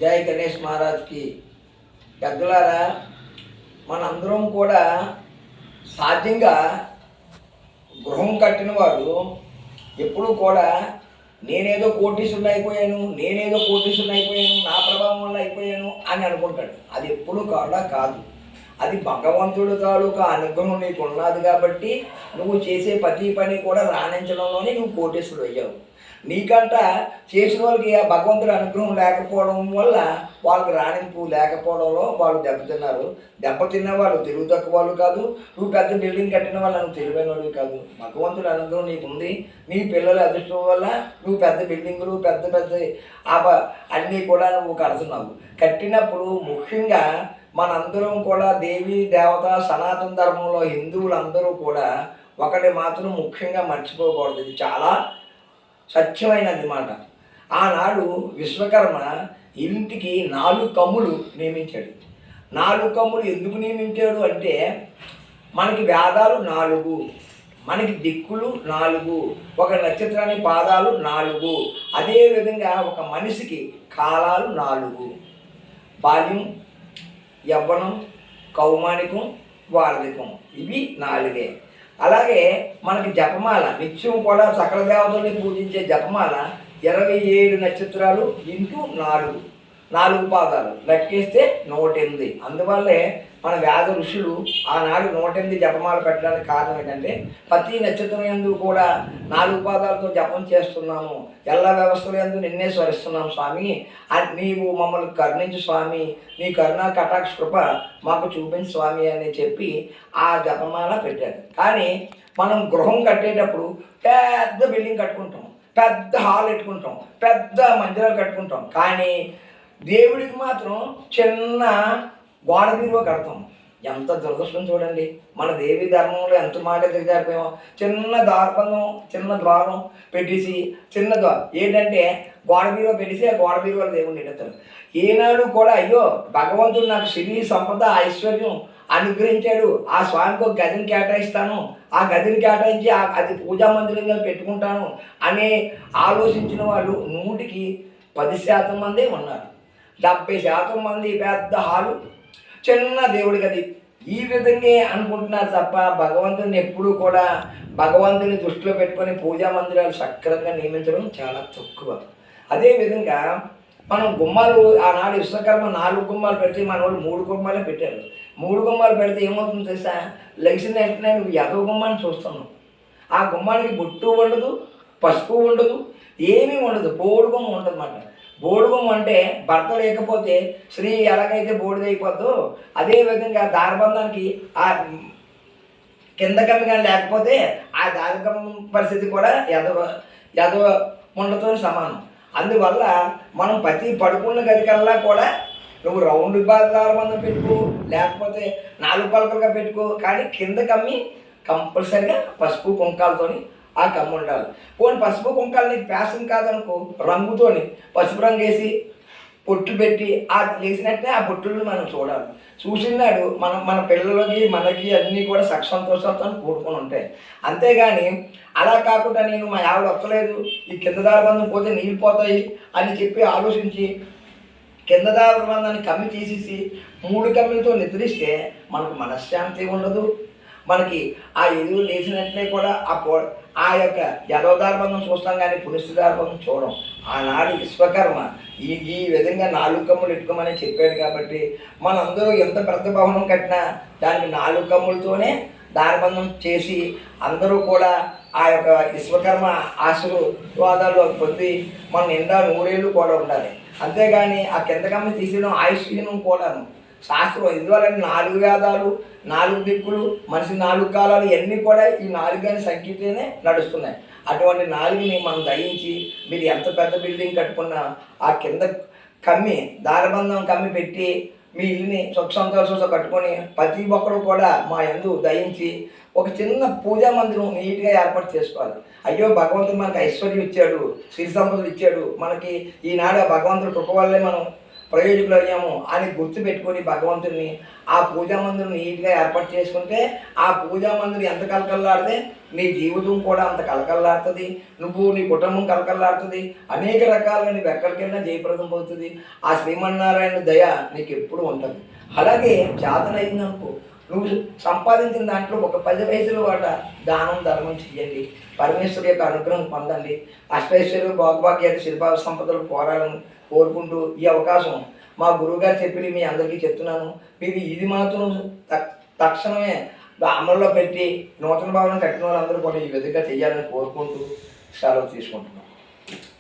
జై గణేష్ మహారాజ్కి. పెద్దలారా, మనందరం కూడా సాధ్యంగా గృహం కట్టిన వాడు ఎప్పుడూ కూడా నేనేదో కోటీశ్వరుని అయిపోయాను, నా ప్రభావం వల్ల అయిపోయాను అని అనుకుంటాడు. అది ఎప్పుడు కూడా కాదు. అది భగవంతుడు తాలూకా అనుగ్రహం నీకు ఉన్నది కాబట్టి నువ్వు చేసే ప్రతి పని కూడా రాణించడంలోనే నువ్వు కోటీశ్వరుడు అయ్యావు. నీకంట చేసిన వాళ్ళకి ఆ భగవంతుడి అనుగ్రహం లేకపోవడం వల్ల వాళ్ళకి రాణింపు లేకపోవడంలో వాళ్ళు దెబ్బతిన్నారు. దెబ్బతిన్న వాళ్ళు తెలుగు తక్కువ వాళ్ళు కాదు, నువ్వు పెద్ద బిల్డింగ్ కట్టిన వాళ్ళు నువ్వు తెలివైన వాళ్ళు కాదు. భగవంతుడి అనుగ్రహం నీకు ఉంది. నీ పిల్లల అదృష్టం వల్ల నువ్వు పెద్ద బిల్డింగులు పెద్ద అన్నీ కూడా నువ్వు కడుతున్నావు. కట్టినప్పుడు ముఖ్యంగా మనందరం కూడా దేవీ దేవత సనాతన ధర్మంలో హిందువులందరూ కూడా ఒకటి మాత్రం ముఖ్యంగా మర్చిపోకూడదు. ఇది చాలా సత్యమైనది మాట. ఆనాడు విశ్వకర్మ ఇంటికి 4 కమ్ములు నియమించాడు. 4 కమ్ములు ఎందుకు నియమించాడు అంటే మనకి వేదాలు 4, మనకి దిక్కులు 4, ఒక నక్షత్రానికి పాదాలు 4, అదేవిధంగా ఒక మనిషికి కాలాలు 4: బాల్యం, యవ్వనం, కౌమానికం, వార్ధకం. ఇవి 4. అలాగే మనకి జపమాల నిత్యం కూడా సకల దేవతల్ని పూజించే జపమాల 27 నక్షత్రాలు ఇంటూ 4 పాదాలు లెక్కేస్తే 108. అందువల్లే మన వేద ఋషులు ఆనాడు 108 జపమాల పెట్టడానికి కారణం ఏంటంటే ప్రతి నక్షత్రం యందు కూడా 4 పాదాలతో జపం చేస్తున్నాము, ఎల్ల వ్యవస్థల యందు నిన్నే స్మరిస్తున్నాము స్వామి, నీవు మమ్మల్ని కరుణించు స్వామి, నీ కరుణా కటాక్ష కృప మాకు చూపించు స్వామి అని చెప్పి ఆ జపమాల పెట్టారు. కానీ మనం గృహం కట్టేటప్పుడు పెద్ద బిల్డింగ్ కట్టుకుంటాం, పెద్ద హాల్ పెట్టుకుంటాం, పెద్ద మందిరాలు కట్టుకుంటాం. కానీ దేవుడికి మాత్రం చిన్న గోడ బీరువా కడతాం. ఎంత దురదృష్టం చూడండి. మన దేవి ధర్మంలో ఎంత మాట దిగజారిపోయామో. చిన్న ద్వారం పెట్టేసి ఏంటంటే గోడ బీరువా పెట్టేసి ఆ గోడ బీరువాలో దేవుడిని ఎడతారు. ఏనాడు కూడా అయ్యో భగవంతుడు నాకు సిరి సంపద ఐశ్వర్యం అనుగ్రహించాడు, ఆ స్వామికి ఒక గదిని కేటాయిస్తాను, ఆ గదిని కేటాయించి అది పూజా మందిరంగా పెట్టుకుంటాను అనే ఆలోచించిన వాళ్ళు 100కి 10% మందే ఉన్నారు. 70% మంది పెద్ద హాలు, చిన్న దేవుడి గది, ఈ విధంగా అనుకుంటున్నారు తప్ప భగవంతుని ఎప్పుడూ కూడా భగవంతుని దృష్టిలో పెట్టుకొని పూజా మందిరాలు సక్రమంగా నియమించడం చాలా తక్కువ. అదేవిధంగా మనం గుమ్మాలు ఆనాడు విశ్వకర్మ 4 గుమ్మాలు పెడితే మన వాళ్ళు 3 గుమ్మాలే పెట్టారు. 3 గుమ్మాలు పెడితే ఏమవుతుంది తెలుసా? లెగిసిన వెంటనే నువ్వు ఎదవ గుమ్మాన్ని చూస్తున్నావు. ఆ గుమ్మానికి బొట్టు ఉండదు, పసుపు ఉండదు, ఏమీ ఉండదు, బోడు గుమ్మ ఉంటుంది అన్నమాట. బోడుగుమ్మ అంటే భర్త లేకపోతే స్త్రీ ఎలాగైతే బోడిదైపోద్దో అదేవిధంగా దారబంధానికి ఆ కింద కమ్మి కానీ లేకపోతే ఆ దారకం పరిస్థితి కూడా ఎదవ ఉండతో సమానం. అందువల్ల మనం ప్రతి పడుకున్న గదికల్లా కూడా నువ్వు రౌండ్ దారబంధం పెట్టుకో, లేకపోతే 4 పలకలుగా పెట్టుకో, కానీ కింద కమ్మి కంపల్సరిగా పసుపు కుంకాలతోని ఆ కమ్ము ఉండాలి. పోనీ పసుపు కుంకాలు నీకు ప్యాషన్ కాదనుకో, రంగుతోని పసుపు రంగు వేసి పొట్టు పెట్టి ఆ వేసినట్టే ఆ పొట్టులను మనం చూడాలి. చూసినాడు మన పిల్లలకి మనకి అన్నీ కూడా సుఖ సంతోషాలతో కూడుకొని ఉంటాయి. అంతేగాని అలా కాకుండా నేను మా ఆవిడ వస్తలేదు, ఈ కింద దారబంధం పోతే నీళ్ళు పోతాయి అని చెప్పి ఆలోచించి కింద దారబంధాన్ని కమ్మి తీసేసి 3 కమ్మిలతో నిద్రిస్తే మనకు మనశ్శాంతి ఉండదు. మనకి ఆ ఎదురు లేచినట్లే కూడా ఆ యొక్క యదోదారబంధం చూస్తాం కానీ పునిష్ఠదారబంధం చూడం. ఆనాడు విశ్వకర్మ ఈ విధంగా 4 కమ్ములు ఎట్టుకోమని చెప్పాడు కాబట్టి మనందరూ ఎంత పెద్ద భవనం కట్టినా దానికి 4 కమ్ములతోనే దారబంధం చేసి అందరూ కూడా ఆ యొక్క విశ్వకర్మ ఆశీర్వాదాలు పొంది మన నిండా 100 ఏళ్ళు కూడా ఉండాలి. అంతేగాని ఆ కింద కమ్మి తీసేయడం ఆయుష్యం కూడాను శాస్త్రం. ఇందువల్ల 4 వేదాలు, 4 దిక్కులు, మనిషి 4 కాలాలు ఇవన్నీ కూడా ఈ 4 సంఖ్యతోనే నడుస్తున్నాయి. అటువంటి 4ని మనం దయించి మీరు ఎంత పెద్ద బిల్డింగ్ కట్టుకున్నా ఆ కింద కమ్మి దారబంధం కమ్మి పెట్టి మీ ఇల్లుని సుఖ సంతోషంతో కట్టుకొని ప్రతి ఒక్కరు కూడా మా యందు దయించి ఒక చిన్న పూజా మందిరం నీట్గా ఏర్పాటు చేసుకోవాలి. అయ్యో భగవంతుడు మనకు ఐశ్వర్యం ఇచ్చాడు, సిరి సంపదలు ఇచ్చాడు, మనకి ఈనాడు భగవంతుడు కృప వల్లే మనం ప్రయోజకులు అయ్యాము అని గుర్తుపెట్టుకొని భగవంతుడిని ఆ పూజా మందిరం నీట్గా ఏర్పాటు చేసుకుంటే ఆ పూజా మందిరం ఎంత కలకల్లాడితే నీ జీవితం కూడా అంత కలకల్లాడుతుంది, నువ్వు నీ కుటుంబం కలకల్లాడుతుంది, అనేక రకాలుగా నీవు ఎక్కడికైనా జయప్రదం అవుతుంది. ఆ శ్రీమన్నారాయణ దయ నీకు ఎప్పుడు ఉంటుంది. అలాగే చేతనైందనుకో నువ్వు సంపాదించిన దాంట్లో ఒక 10 పైసలు వాట దానం ధర్మం చెయ్యండి, పరమేశ్వరు యొక్క అనుగ్రహం పొందండి, అష్టైశ్వర్యం భోగభాగ్యాలు శిల్ప సంపదలు పోరాలని కోరుకుంటూ ఈ అవకాశం మా గురువుగారు చెప్పి మీ అందరికీ చెప్తున్నాను. మీరు ఇది మాత్రం తక్షణమే అమల్లో పెట్టి నూతన భవనం కట్టిన వాళ్ళందరూ కూడా ఈ విధంగా చేయాలని కోరుకుంటూ సెలవు తీసుకుంటున్నాను.